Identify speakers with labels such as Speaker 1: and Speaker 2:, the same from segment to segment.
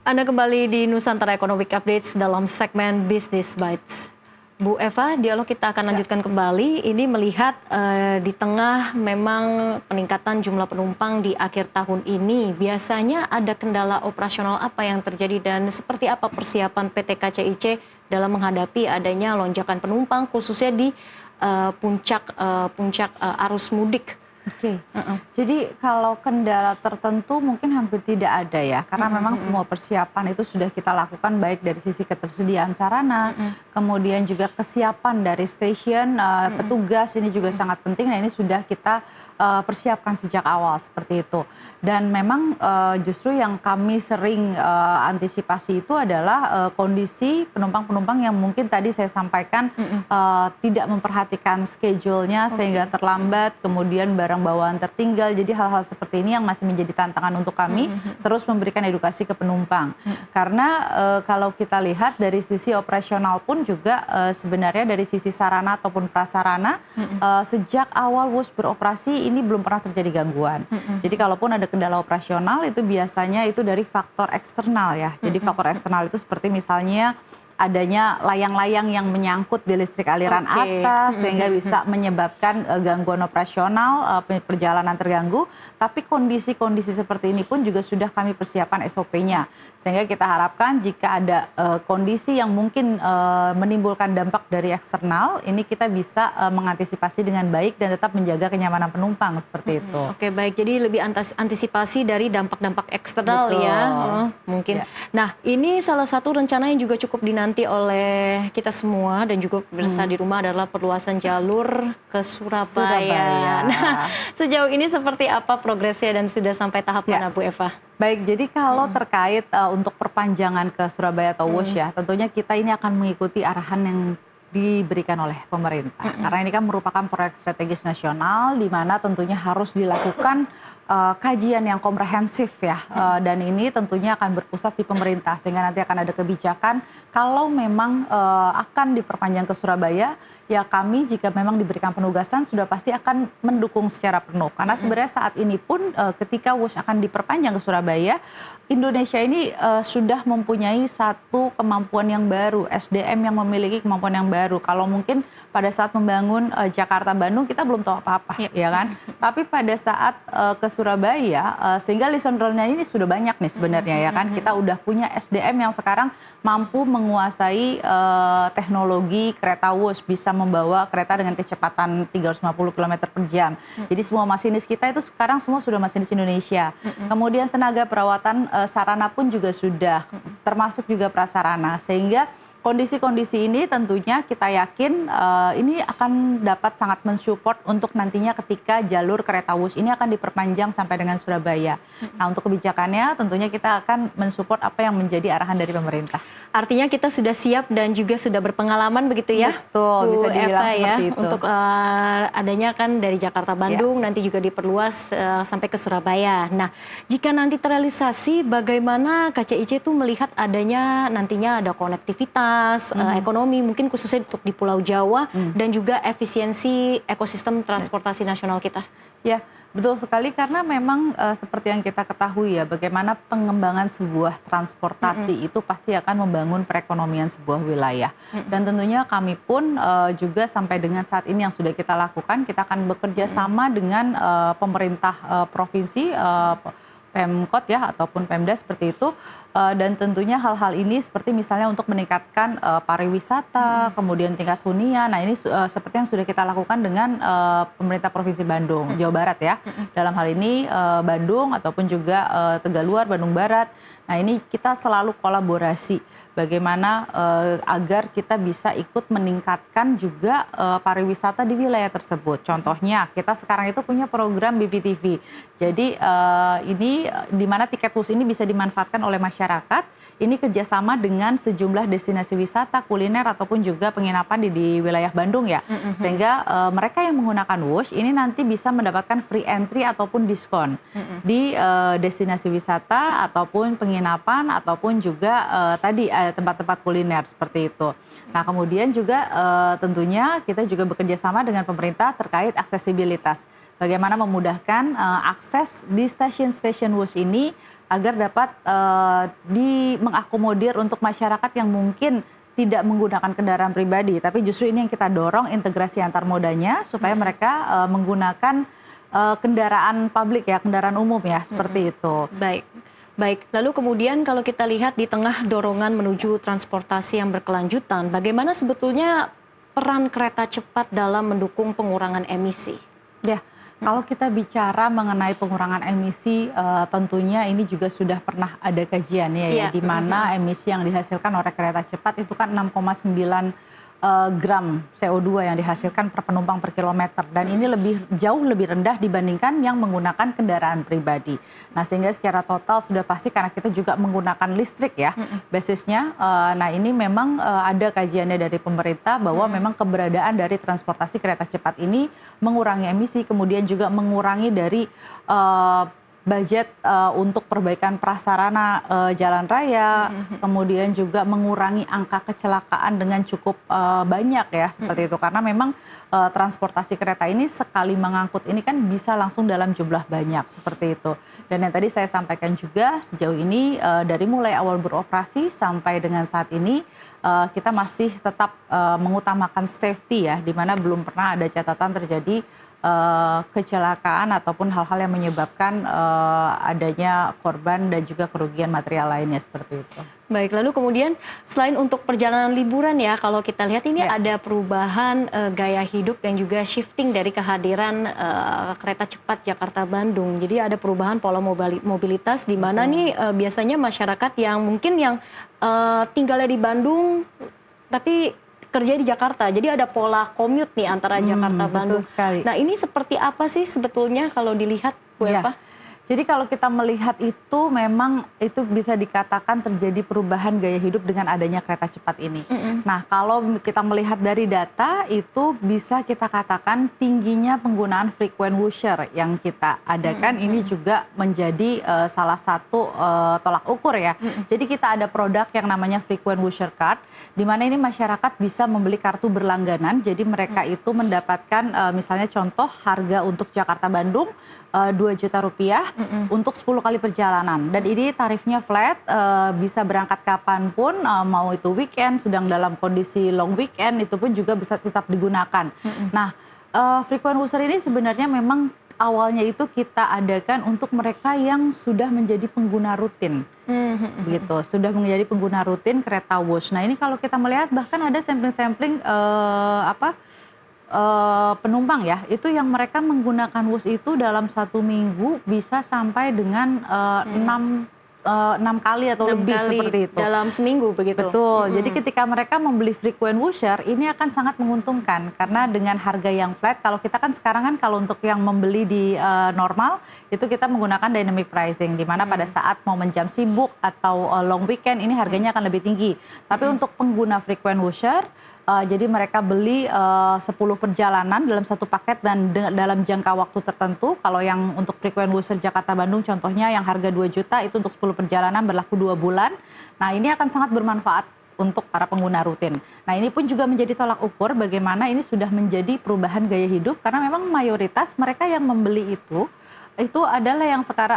Speaker 1: Anda kembali di Nusantara Economic Updates dalam segmen Business Bites. Bu Eva, dialog kita akan lanjutkan kembali. Ini melihat di tengah memang peningkatan jumlah penumpang di akhir tahun ini, biasanya ada kendala operasional apa yang terjadi dan seperti apa persiapan PT KCIC dalam menghadapi adanya lonjakan penumpang khususnya di puncak arus mudik.
Speaker 2: Oke. Jadi kalau kendala tertentu mungkin hampir tidak ada ya, karena memang semua persiapan itu sudah kita lakukan baik dari sisi ketersediaan sarana, kemudian juga kesiapan dari stasiun, petugas ini juga sangat penting. Nah ini sudah kita persiapkan sejak awal seperti itu. Dan memang justru yang kami sering antisipasi itu adalah kondisi penumpang-penumpang yang mungkin tadi saya sampaikan tidak memperhatikan schedule-nya sehingga terlambat, kemudian barang bawaan tertinggal. Jadi hal-hal seperti ini yang masih menjadi tantangan untuk kami terus memberikan edukasi ke penumpang. Karena kalau kita lihat dari sisi operasional pun juga sebenarnya dari sisi sarana ataupun prasarana sejak awal WUS beroperasi ini belum pernah terjadi gangguan. Jadi kalaupun ada kendala operasional itu biasanya itu dari faktor eksternal ya. Jadi faktor eksternal itu seperti misalnya adanya layang-layang yang menyangkut di listrik aliran atas sehingga bisa menyebabkan gangguan operasional, perjalanan terganggu. Tapi kondisi-kondisi seperti ini pun juga sudah kami persiapan SOP-nya. Sehingga kita harapkan jika ada kondisi yang mungkin menimbulkan dampak dari eksternal, ini kita bisa mengantisipasi dengan baik dan tetap menjaga kenyamanan penumpang seperti itu.
Speaker 1: Oke, baik. Jadi lebih antisipasi dari dampak-dampak eksternal. Betul. Ya, mungkin. Ya. Nah, ini salah satu rencana yang juga cukup dinanti oleh kita semua dan juga pemirsa di rumah adalah perluasan jalur ke Surabaya. Nah, sejauh ini seperti apa progresnya dan sudah sampai tahap mana, Bu Eva?
Speaker 2: Baik, jadi kalau terkait untuk perpanjangan ke Surabaya atau WUS ya, tentunya kita ini akan mengikuti arahan yang diberikan oleh pemerintah. Karena ini kan merupakan proyek strategis nasional di mana tentunya harus dilakukan kajian yang komprehensif ya. Dan ini tentunya akan berpusat di pemerintah sehingga nanti akan ada kebijakan kalau memang akan diperpanjang ke Surabaya, ya kami jika memang diberikan penugasan sudah pasti akan mendukung secara penuh. Karena sebenarnya saat ini pun ketika WUS akan diperpanjang ke Surabaya, Indonesia ini sudah mempunyai satu kemampuan yang baru, SDM yang memiliki kemampuan yang baru. Kalau mungkin pada saat membangun Jakarta-Bandung kita belum tahu apa-apa, ya kan? Tapi pada saat ke Surabaya, sehingga lesson learn-nya ini sudah banyak nih sebenarnya ya kan? Kita udah punya SDM yang sekarang mampu menguasai teknologi kereta WUS, bisa membawa kereta dengan kecepatan 350 km per jam. Jadi semua masinis kita itu sekarang semua sudah masinis Indonesia. Kemudian tenaga perawatan sarana pun juga sudah, termasuk juga prasarana. Sehingga kondisi-kondisi ini tentunya kita yakin ini akan dapat sangat mensupport untuk nantinya ketika jalur kereta WUS ini akan diperpanjang sampai dengan Surabaya. Nah, untuk kebijakannya tentunya kita akan mensupport apa yang menjadi arahan dari pemerintah.
Speaker 1: Artinya kita sudah siap dan juga sudah berpengalaman begitu ya?
Speaker 2: Betul, bisa dibilang seperti itu.
Speaker 1: Untuk adanya kan dari Jakarta Bandung nanti juga diperluas sampai ke Surabaya. Nah, jika nanti terrealisasi, bagaimana KCIC itu melihat adanya nantinya ada konektivitas, ekonomi mungkin khususnya untuk di Pulau Jawa dan juga efisiensi ekosistem transportasi nasional kita?
Speaker 2: Ya, betul sekali karena memang seperti yang kita ketahui ya, bagaimana pengembangan sebuah transportasi itu pasti akan membangun perekonomian sebuah wilayah. Dan tentunya kami pun juga sampai dengan saat ini yang sudah kita lakukan, kita akan bekerja sama dengan pemerintah provinsi, Pemkot ya ataupun Pemda seperti itu, dan tentunya hal-hal ini seperti misalnya untuk meningkatkan pariwisata, kemudian tingkat hunian. Nah ini seperti yang sudah kita lakukan dengan pemerintah Provinsi Bandung, Jawa Barat ya. Dalam hal ini Bandung ataupun juga Tegaluar, Bandung Barat. Nah ini kita selalu kolaborasi bagaimana agar kita bisa ikut meningkatkan juga pariwisata di wilayah tersebut. Contohnya kita sekarang itu punya program BPTV. Jadi ini di mana tiket WUS ini bisa dimanfaatkan oleh masyarakat. Ini kerjasama dengan sejumlah destinasi wisata, kuliner ataupun juga penginapan di wilayah Bandung ya. Sehingga mereka yang menggunakan WUS ini nanti bisa mendapatkan free entry ataupun diskon di destinasi wisata ataupun penginapan ataupun juga tadi tempat-tempat kuliner seperti itu. Nah kemudian juga tentunya kita juga bekerja sama dengan pemerintah terkait aksesibilitas. bagaimana memudahkan akses di stasiun-stasiun WUS ini agar dapat mengakomodir untuk masyarakat yang mungkin tidak menggunakan kendaraan pribadi, tapi justru ini yang kita dorong integrasi antar modanya supaya mereka menggunakan kendaraan publik ya, kendaraan umum ya, seperti itu.
Speaker 1: Baik. Lalu kemudian kalau kita lihat di tengah dorongan menuju transportasi yang berkelanjutan, bagaimana sebetulnya peran kereta cepat dalam mendukung pengurangan emisi?
Speaker 2: Ya, kalau kita bicara mengenai pengurangan emisi, tentunya ini juga sudah pernah ada kajiannya ya, di mana emisi yang dihasilkan oleh kereta cepat itu kan 6,9 gram CO2 yang dihasilkan per penumpang per kilometer, dan ini jauh lebih rendah dibandingkan yang menggunakan kendaraan pribadi. Nah, sehingga secara total sudah pasti karena kita juga menggunakan listrik ya basisnya. Nah, ini memang ada kajiannya dari pemerintah bahwa memang keberadaan dari transportasi kereta cepat ini mengurangi emisi, kemudian juga mengurangi dari budget untuk perbaikan prasarana jalan raya, kemudian juga mengurangi angka kecelakaan dengan cukup banyak ya, seperti itu. Karena memang transportasi kereta ini sekali mengangkut ini kan bisa langsung dalam jumlah banyak, seperti itu. Dan yang tadi saya sampaikan juga, sejauh ini dari mulai awal beroperasi sampai dengan saat ini kita masih tetap mengutamakan safety ya, di mana belum pernah ada catatan terjadi kecelakaan ataupun hal-hal yang menyebabkan adanya korban dan juga kerugian material lainnya, seperti itu.
Speaker 1: Baik, lalu kemudian selain untuk perjalanan liburan ya, kalau kita lihat ini ada perubahan gaya hidup yang juga shifting dari kehadiran kereta cepat Jakarta-Bandung. Jadi ada perubahan pola mobilitas di mana nih biasanya masyarakat yang mungkin yang tinggalnya di Bandung tapi kerja di Jakarta, jadi ada pola commute nih antara Jakarta Bandung. Nah, ini seperti apa sih sebetulnya kalau dilihat, Bu Eva?
Speaker 2: Jadi kalau kita melihat itu memang itu bisa dikatakan terjadi perubahan gaya hidup dengan adanya kereta cepat ini. Nah, kalau kita melihat dari data itu bisa kita katakan tingginya penggunaan frequent wusher yang kita adakan ini juga menjadi salah satu tolak ukur ya. Jadi kita ada produk yang namanya frequent wusher card, di mana ini masyarakat bisa membeli kartu berlangganan. Jadi mereka itu mendapatkan misalnya contoh harga untuk Jakarta Bandung 2 juta rupiah untuk 10 kali perjalanan, dan ini tarifnya flat, bisa berangkat kapanpun, mau itu weekend, sedang dalam kondisi long weekend itu pun juga bisa tetap digunakan. Nah, frequent user ini sebenarnya memang awalnya itu kita adakan untuk mereka yang sudah menjadi pengguna rutin, begitu, sudah menjadi pengguna rutin kereta Wush. Nah, ini kalau kita melihat bahkan ada sampling-sampling penumpang ya, itu yang mereka menggunakan WUS itu dalam 1 minggu bisa sampai dengan 6 kali atau lebih seperti itu.
Speaker 1: Dalam seminggu begitu?
Speaker 2: Betul, jadi ketika mereka membeli frequent wusher ini akan sangat menguntungkan karena dengan harga yang flat, kalau kita kan sekarang kan kalau untuk yang membeli di normal itu kita menggunakan dynamic pricing, di mana pada saat momen jam sibuk atau long weekend ini harganya akan lebih tinggi. Tapi untuk pengguna frequent wusher, jadi mereka beli 10 perjalanan dalam satu paket dan dalam jangka waktu tertentu. Kalau yang untuk frequent wusher Jakarta-Bandung contohnya yang harga 2 juta itu untuk 10 perjalanan berlaku 2 bulan. Nah, ini akan sangat bermanfaat untuk para pengguna rutin. Nah, ini pun juga menjadi tolak ukur bagaimana ini sudah menjadi perubahan gaya hidup karena memang mayoritas mereka yang membeli itu adalah yang sekarang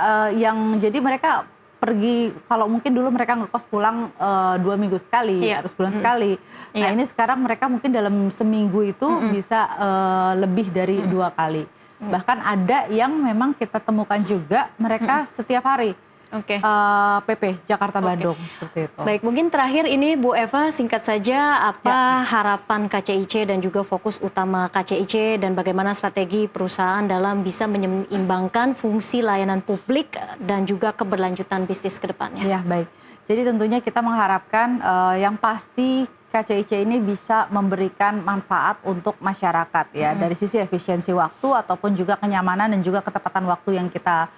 Speaker 2: jadi mereka pergi, kalau mungkin dulu mereka ngekos pulang 2 minggu sekali, harus bulan sekali. Nah, ini sekarang mereka mungkin dalam seminggu itu bisa lebih dari 2 kali. Bahkan ada yang memang kita temukan juga mereka setiap hari PP Jakarta-Bandung, seperti itu.
Speaker 1: Baik, mungkin terakhir ini Bu Eva singkat saja apa harapan KCIC dan juga fokus utama KCIC dan bagaimana strategi perusahaan dalam bisa menyeimbangkan fungsi layanan publik dan juga keberlanjutan bisnis ke depannya.
Speaker 2: Ya, baik. Jadi tentunya kita mengharapkan yang pasti KCIC ini bisa memberikan manfaat untuk masyarakat ya, dari sisi efisiensi waktu ataupun juga kenyamanan dan juga ketepatan waktu yang kita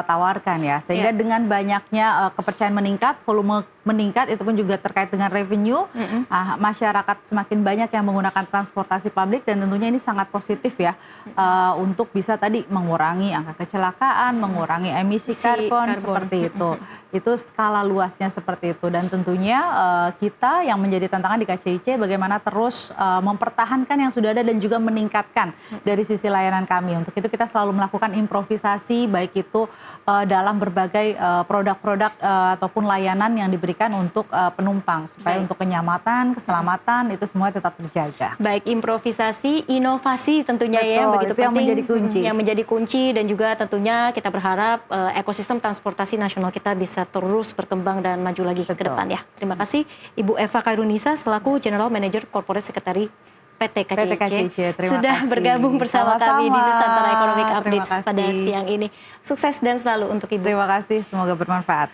Speaker 2: tawarkan ya. Sehingga dengan banyaknya kepercayaan meningkat, volume meningkat, itu pun juga terkait dengan revenue, masyarakat semakin banyak yang menggunakan transportasi publik dan tentunya ini sangat positif ya untuk bisa tadi mengurangi angka kecelakaan, mengurangi emisi karbon seperti itu. Itu skala luasnya seperti itu dan tentunya kita yang menjadi tantangan di KCIC bagaimana terus mempertahankan yang sudah ada dan juga meningkatkan dari sisi layanan kami. Untuk itu kita selalu melakukan improvisasi baik itu dalam berbagai produk-produk ataupun layanan yang diberikan untuk penumpang supaya untuk kenyamanan, keselamatan itu semua tetap terjaga.
Speaker 1: Baik improvisasi, inovasi tentunya ya begitu
Speaker 2: itu
Speaker 1: penting
Speaker 2: yang menjadi kunci.
Speaker 1: Yang menjadi kunci dan juga tentunya kita berharap ekosistem transportasi nasional kita bisa terus berkembang dan maju lagi ke depan ya. Terima kasih Ibu Eva Kairunisa selaku General Manager Corporate Secretary PT KCIC sudah bergabung bersama kami di Nusantara Economic Updates pada siang ini. Sukses dan selalu untuk Ibu.
Speaker 2: Terima kasih, semoga bermanfaat.